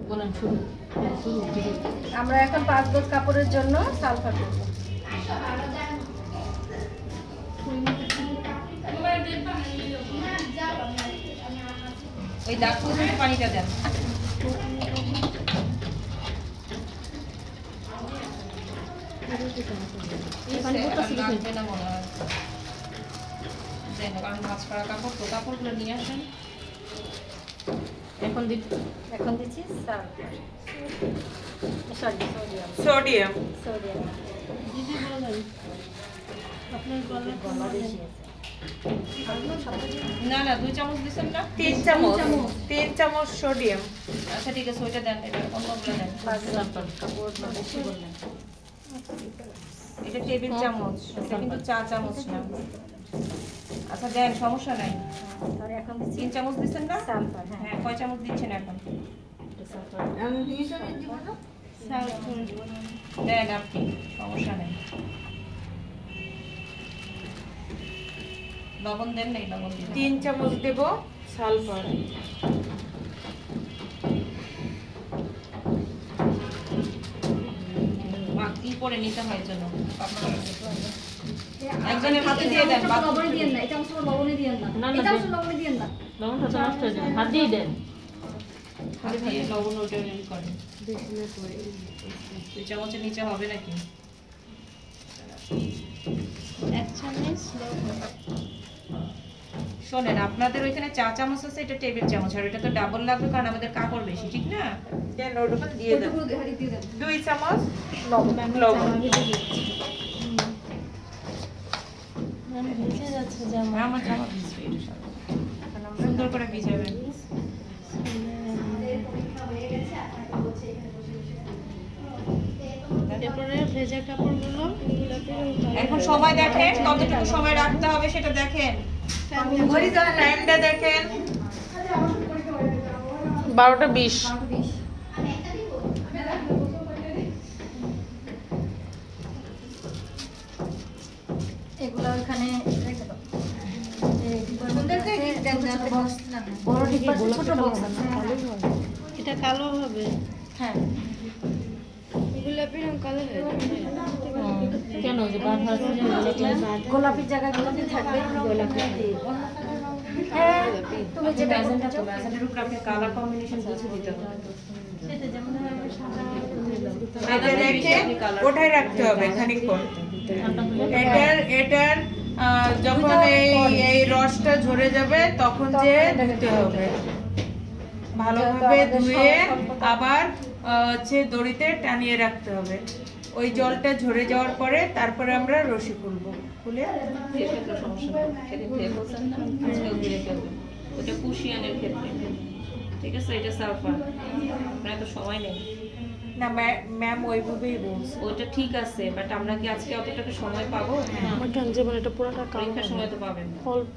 বলেন শুরু। আমরা এখন 5 গজ কাপড়ের জন্য সালফার করব। ওই দাগ পর্যন্ত পানিটা দেন। লাগবে না মনে হয়, কারণ মাছ করা কাপড় তো, কাপড়গুলো নিয়ে আসেন। এখন দিচ্ছি সোডিয়াম। দিদি বলেন আপনার গলা বেশি আছে। না না 2 চামচ দিছেন না? 3 চামচ। 3 চামচ সোডিয়াম। আচ্ছা ঠিক আছে, ওইটা দেন, এটা অন্যগুলো দেন। কাপড় বেশি বললেন। এটা টেবিল চামচ, এটা কিন্তু 4 চামচ না। আচ্ছা দেন, সমস্যা নাই। তাহলে এখন দিচ্ছি 3 চামচ দিছেন না? সালফার। হ্যাঁ, কয় চামচ দিচ্ছেন এখন? আমি 2 চামচ দিব না। সালফার দেন আপনি, সমস্যা নাই। লবণ দেন নাই? লবণ দিন। 3 চামচ দেব সালফার। কি করে নিতে হয় জন্য একজনের হাতে দিয়ে দেন। লবণ দিয়েন না, এটা অবশ্য লবণ দিয়েন না। এটা অবশ্য লবণ দিয়েন না। লবণটা তো নষ্ট হয়ে যাবে, হাত দিয়ে দেন। হাত দিয়ে লবণ ওটা ইউজ করেন। 2 চামচের নিচে হবে নাকি? 1 চামচ লবণ। শোনেন, আপনাদের ওইখানে 4 চামচ আছে, এটা টেবিল চামচ, আর এটা তো ডাবল লাগবে কারণ আমাদের কাপড় বেশি, ঠিক না? দেন ওটা দিয়ে দেন। 2 চামচ লবণ। ভিজে যাচ্ছে জামা। আমার জামা ভিজবে, এটা সব সুন্দর করে ভিজাবেন। এরপরে ভেজা কাপড়গুলো এখন সময় দেখেন, কতটুকু সময় রাখতে হবে সেটা দেখেন। টাইমটা দেখেন 12:20। এগুলো ওখানে রেখে দাও। বড় ডিব্বা, ছোট বক্স আছে। এটা কালো হবে। হ্যাঁ, গোলাপি রং কালো হয়ে যাবে। কেন যে গোলাপির জায়গায় গোলাপি থাকবে। গোলাপি হ্যাঁ, তুমি যে ম্যাজেন্টা তো ম্যাজেন্টার উপর আপনি কালার কম্বিনেশন বুঝে দিতে হবে। সেটা যেমন এটা দেখে ওঠায় রাখতে হবে খানিকক্ষণ। এটার যখন এই রসটা ঝরে যাবে তখন যে ধুতে হবে, ভালোভাবে ধুয়ে আবার হচ্ছে দড়িতে টানিয়ে রাখতে হবে। ওই জলটা ঝরে যাওয়ার পরে তারপরে আমরা রশি খুলবো, খুলে ওটা কুশিয়ানের ক্ষেত্রে, ঠিক আছে? এটা সালফার, আপনার তো সময় নেই না ম্যাম, ওইভাবেই বলছে। ওইটা ঠিক আছে, বাট আমরা কি আজকে অতটাকে সময় পাবো? আমার যেমন এটা পুরোটা পরীক্ষার সময় তো পাবেন। অল্প